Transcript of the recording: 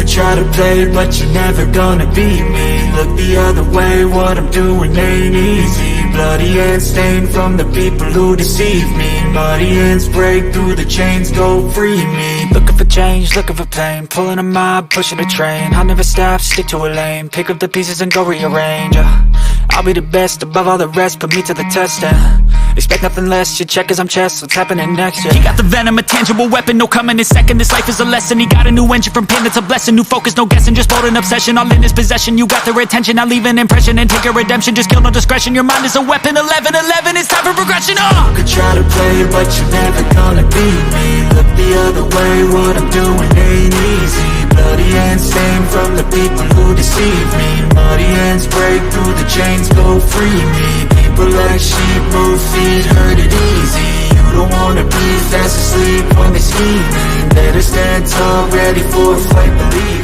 could try to play, but you're never gonna beat me. Look the other way, what I'm doing ain't easy. Bloody hands stained from the people who deceive me. Muddy hands break through the chains, go free me. Looking for change, looking for pain, pulling a mob, pushing a train. I'll never stop, stick to a lane, pick up the pieces and go rearrange. I'll be the best above all the rest, put me to the test and expect nothing less, your check is I'm chess, what's happening next, yeah. He got the venom, a tangible weapon, no coming in second. This life is a lesson, he got a new engine from pain, that's a blessing. New focus, no guessing, just bold and obsession, all in his possession. You got their attention, I'll leave an impression and take your redemption. Just kill, no discretion, your mind is a weapon. 11-11, it's time for progression, You could try to play, but you're never gonna beat me. Look the other way, what I'm doing ain't easy. Bloody hands stained from the people who deceive me. Muddy hands break through the chains, go free me. People like sheep, move feet, hurt it easy. You don't wanna be fast asleep when they're scheming. Better stand tall, ready for a fight, believe